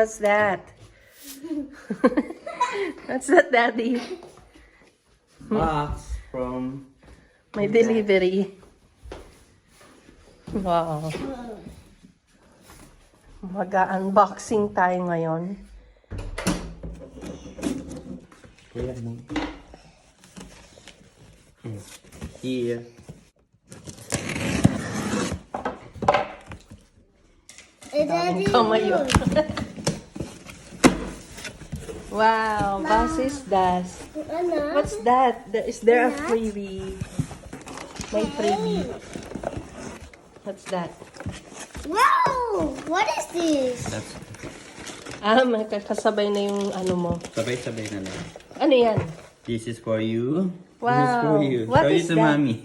What's that? What's that, Daddy? Box from May delivery. Wow. Mag-unboxing tayo ngayon. Kuya mo. Here. Daming kamay yun. Wow, was is that? What's that? Is there a freebie? May freebie. What's that? Wow! What is this? That's May kasabay na yung ano mo. sabay-sabay na lang. Ano yan? This is for you. Wow. This is for you. What Show is you to that? mommy.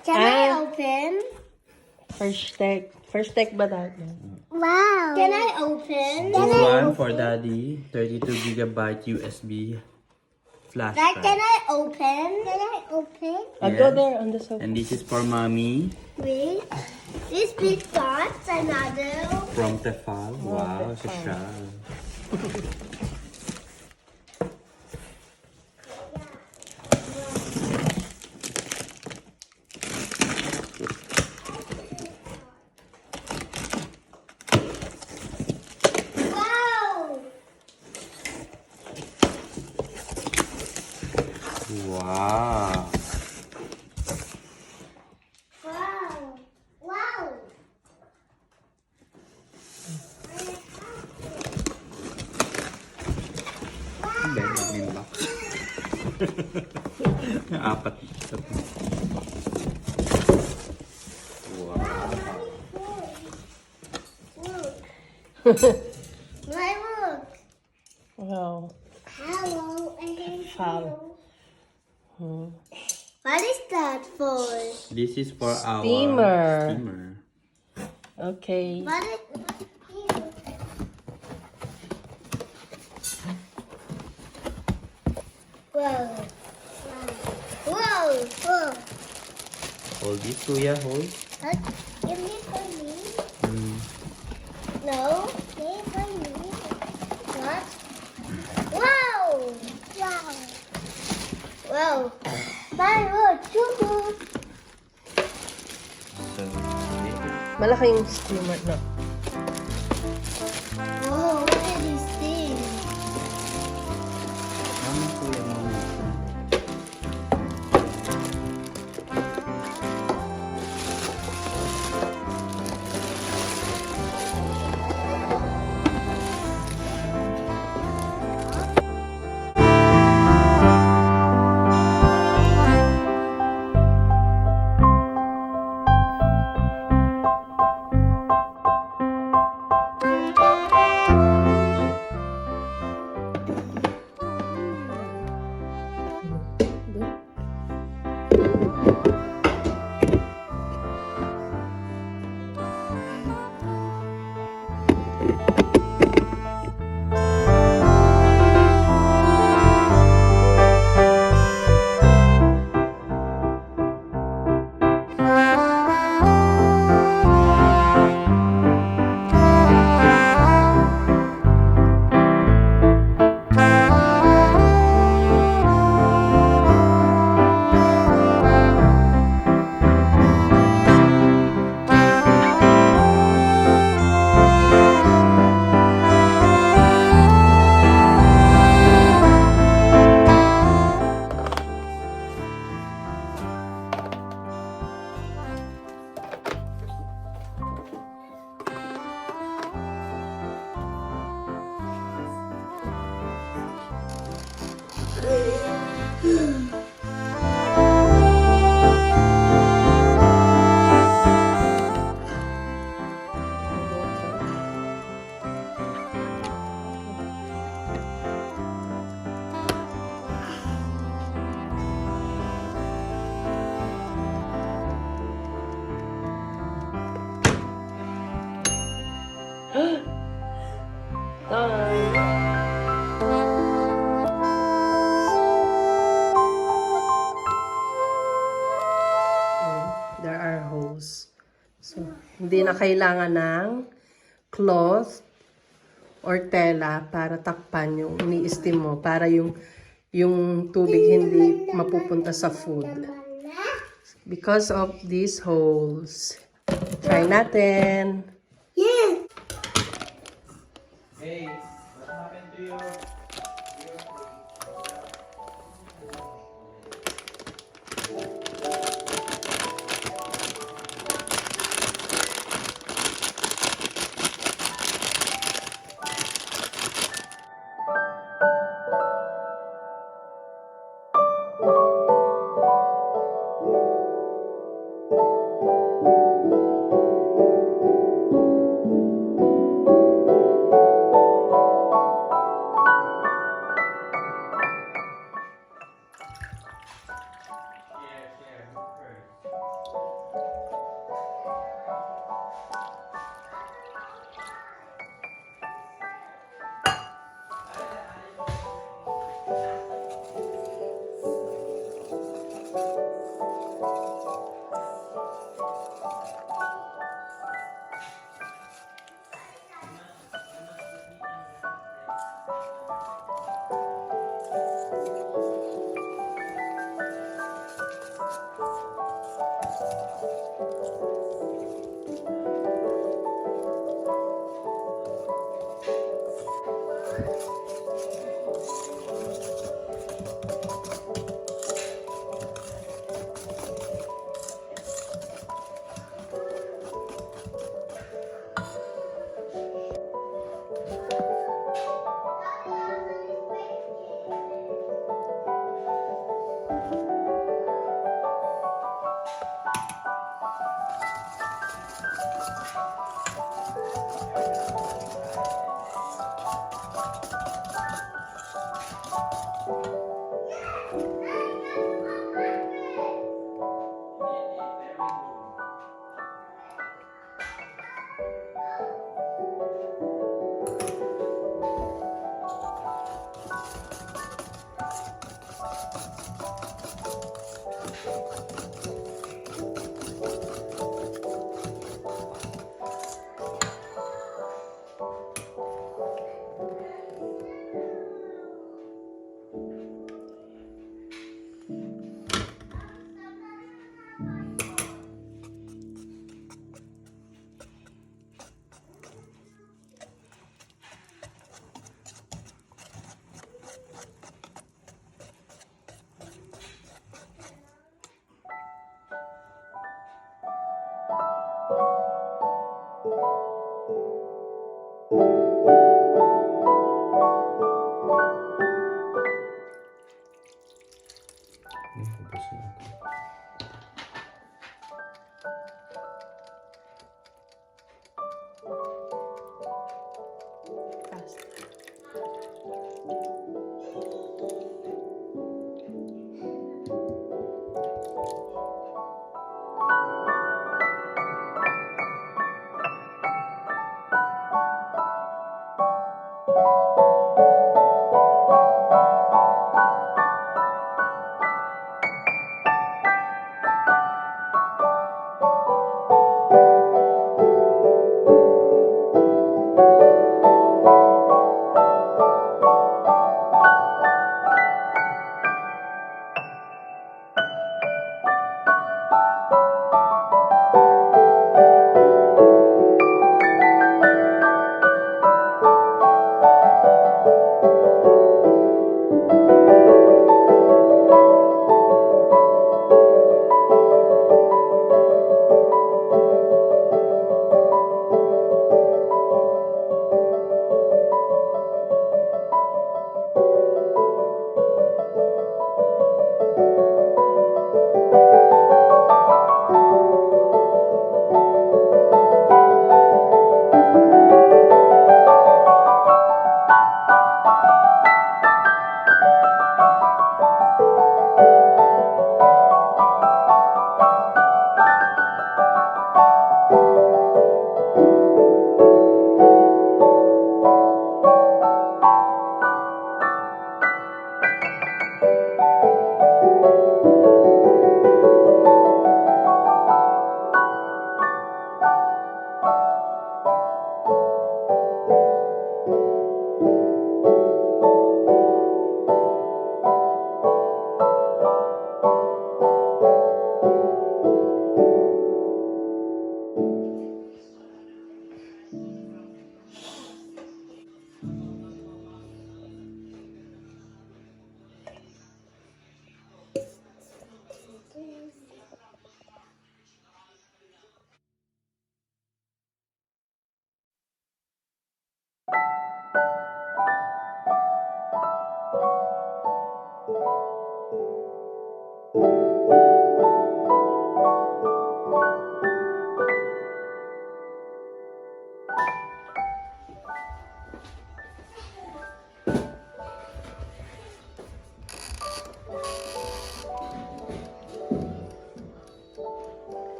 Can I open? First take. First take ba that? Wow. Can I open? This one for daddy. 32GB USB flash Dad, can drive. I open? Can I open? I'll go Yes. there on the sofa. And this is for mommy Wait. This big dots, another. from Tefal. Wow, siya. Wow! Wow. Wow! Wow! Ang bad yung box. Apat. Wow. My look. Wow. Hello and Tefal. What is that for? This is for our Steamer. steamer. Okay. What is Whoa. Whoa. Whoa. Hold this, kuya. Hold. Huh? Give me for me. Mm. No. Give me for me. What? Wow. Wow. Wow. My Lord. Choo-choo. So, Malaki yung steamer na. Oh, what are these things? ano kuya mo? There are holes. So, hindi na kailangan ng cloth or tela para takpan yung ini-steam mo para yung tubig hindi mapupunta sa food. Because of these holes. Try natin. Yeah. Hey, what happened to your